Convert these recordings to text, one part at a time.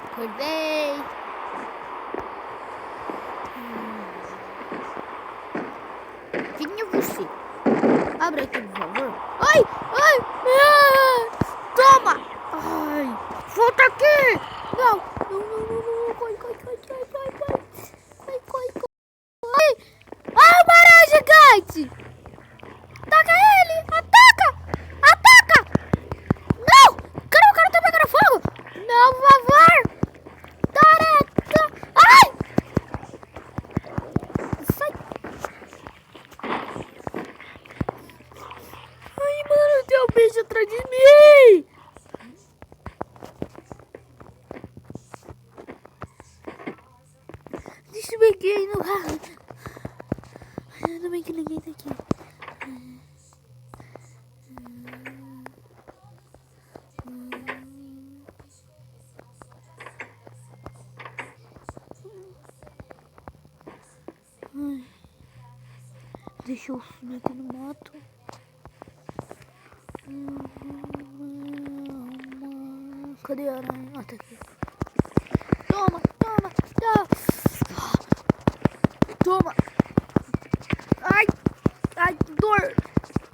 Acordei. Quem é você? Abre aqui, por favor. Ai, ai, toma. Ai, volta aqui. Não, não, não, não, não. Corre. Ai, ai, o barão gigante. Ataca ele, ataca. Não, cara tá pegando fogo. Não, por favor. Ai. Sai. Ai, mano, tem um bicho atrás de mim. Deixa eu ver aqui aí no carro. Ainda bem que ninguém tá aqui. Ai. Deixa eu subir aqui no mato. Cadê a aranha? Ah, tá aqui. Toma. Toma. Ai,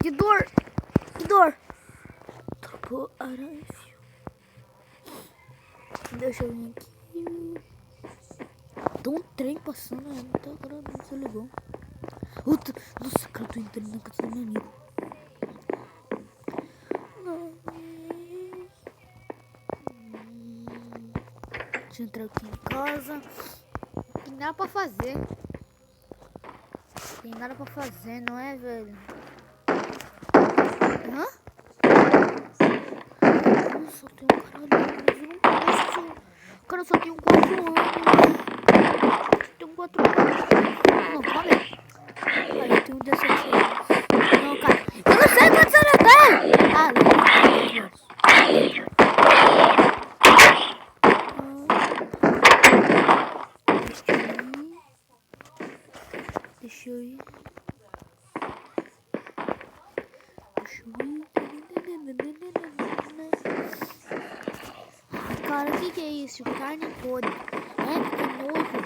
que dor. Trocou aranha. Deixa eu vir aqui. Tem um trem passando, né? Até agora não se ligou. Nossa, cara, eu tô entrando na casa do meu amigo. Deixa eu entrar aqui em casa. Tem nada pra fazer. Não é, velho? Hã? Nossa, tem um cara ali, mas eu não posso. O cara só tem 4 anos. Tem 4 anos. Não, calma aí. Aí eu tenho 17 anos. Não, cara. Eu não sei quantos anos eu tenho. Ah, não. Deixa eu ir. Cara, o que é isso? Carne podre. É, que nojo.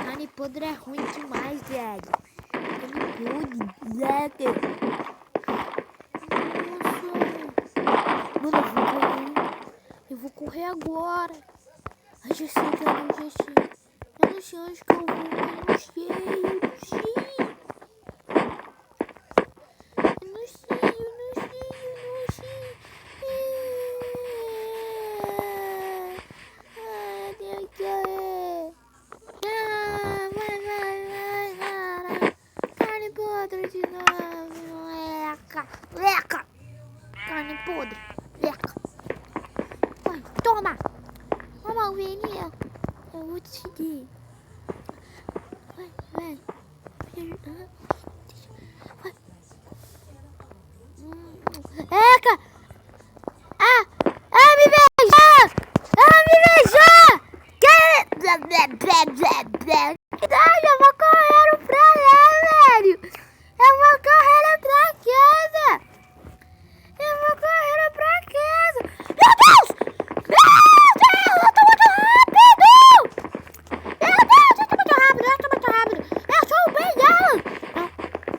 Carne podre é ruim demais, velho. Carne podre, Nossa. Mano, eu vou correr agora. Ai, já sei. Eu não sei onde que eu vou. Eu não sei. Carne podre de novo. Leca. Carne podre. Leca. Vai, toma. Toma, ovelhinha. Eu vou te seguir. Vai. Vai. Eca. Me beijou. Eu vou correr pra lá, velho. Eu vou correr pra casa. Meu Deus! Eu tô muito rápido! Eu tô muito rápido! Eu sou o Beião!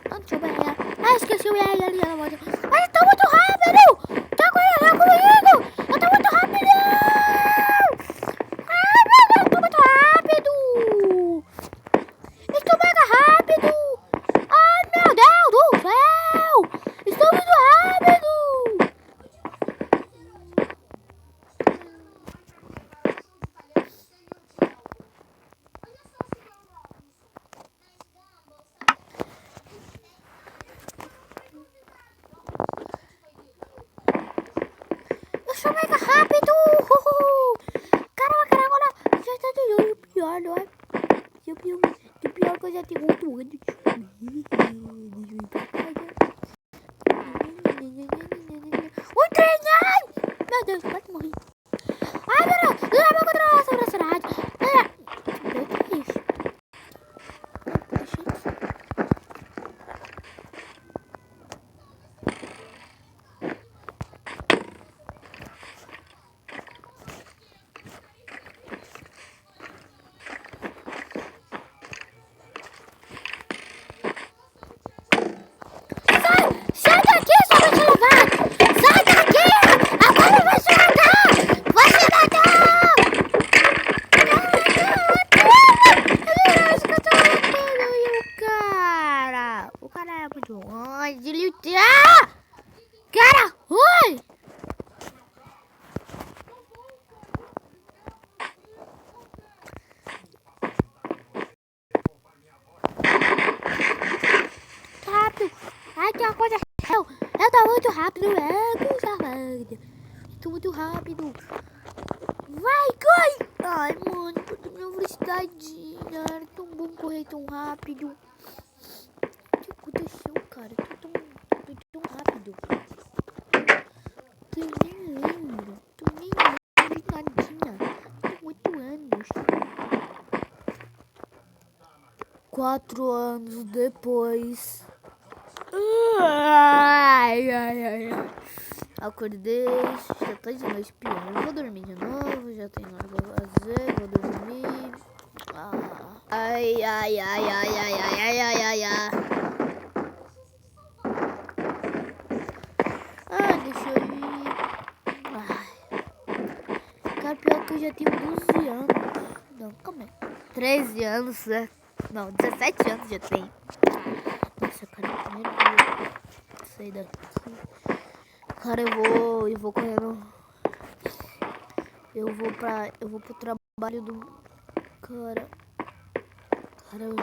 Não sou o Beião. Ah, esqueci o Beião ali na moto. Mas eu tô muito rápido! Tá correndo comigo! Eu tô muito rápido! Ai, meu Deus, eu tô muito rápido! Estou mega rápido! Ai, meu Deus do céu! Estou muito rápido! Eu sou mega rápido! Caramba, agora já tá tudo pior, não é? O pior que eu já tenho 8 anos. O trem! Ai! Meu Deus, quase morri. Ai, meu Deus! Eu vou controlar essa velocidade. O que é isso? coisa. Eu tô muito rápido, coisa rápida. Tô muito rápido. Vai, corre! Ai, mano, perdi minha velocidade. Era tão bom correr tão rápido. O que aconteceu, cara? Tô tão rápido. Eu nem lembro. Tô nem lembro de nadinha. Tô 8 anos. 4 anos depois. Ai. Acordei, já tá de noite pior. Vou dormir de novo, já tem nada pra fazer, vou dormir. Ai. Deixa eu ir. Cara, pior que eu já tenho 12 anos. Não, calma aí. 13 anos, né? Não, 17 anos já tenho. Nossa, cara, primeiro dia. Sair daqui. Cara, eu vou correndo. Eu vou pro trabalho do cara. Cara, eu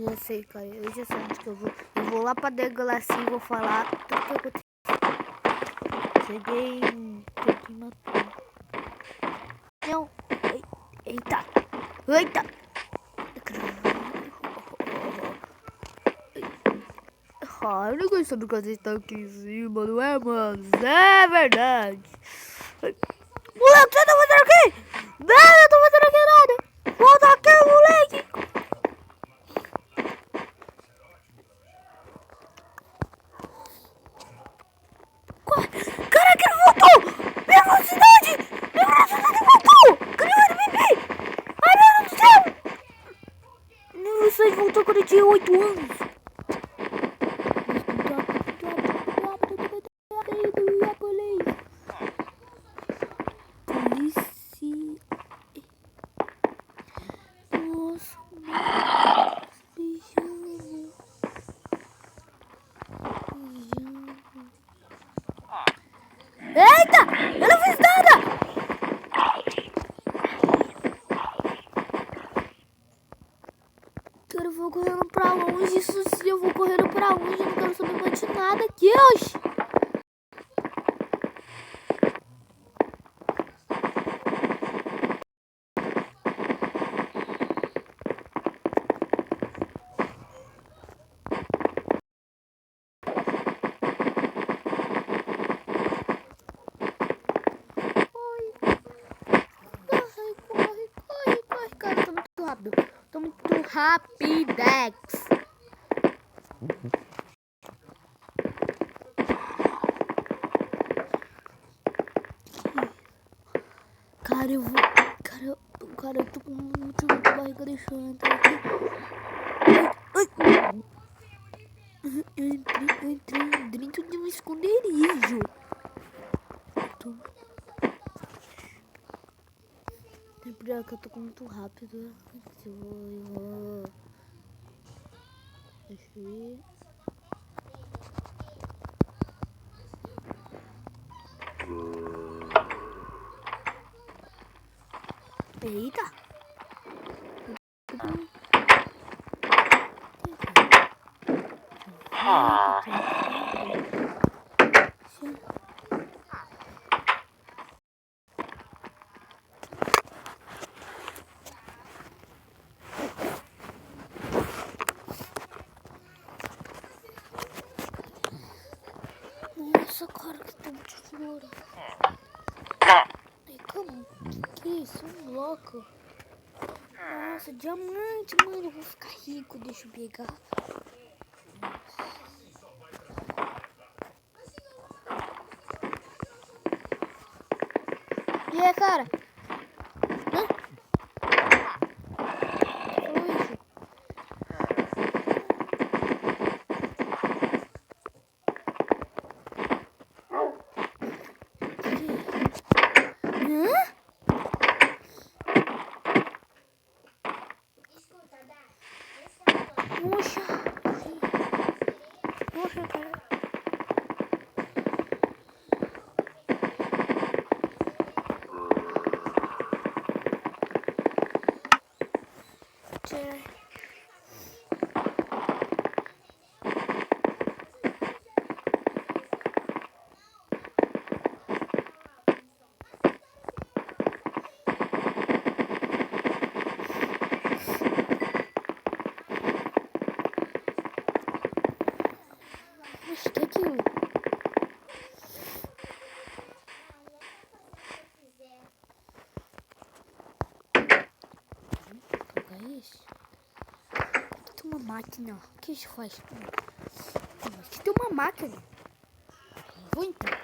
já sei, cara. Eu já sei onde que eu vou. Eu vou lá pra delegacia e vou falar tudo que aconteceu. Cheguei em matou. Não. Eita. Eu não gosto do que vocês estão aqui em cima, não é, mano? É verdade. Moleque, o que você tá fazendo aqui? Não, eu tô fazendo aqui nada. Volta aqui, moleque. Caraca, ele voltou. Minha velocidade voltou. Criou bebê. Ai, meu Deus do céu. Minha velocidade voltou quando eu tinha 8 anos. Eita! Eu não fiz nada! Cara, eu vou correndo pra longe. Isso sim, eu vou correndo pra longe. Eu não quero saber mais de nada aqui, oxe. Corre, cara. Tô muito rápido. Tô muito rapidex. Cara, eu vou... Cara, eu tô com muito barriga deixando entrar aqui. Eu entrei dentro de um esconderijo. É porque eu tô com muito rápido. Eu vou... Deixa eu ir. Eita! Nossa, cara, que tempo de flor. Ai, calma. Que é isso? Um bloco. Nossa, diamante, mano. Eu vou ficar rico. Deixa eu pegar. E aí, cara? Hã? Poxa, cara. uma máquina. O que isso faz? Aqui tem uma máquina. Vou entrar.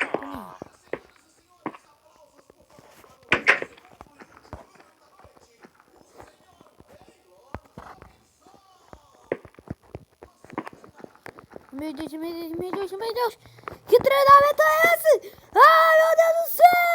Meu Deus, meu Deus, meu Deus, meu Deus. Que treinamento é esse? Ai, meu Deus do céu.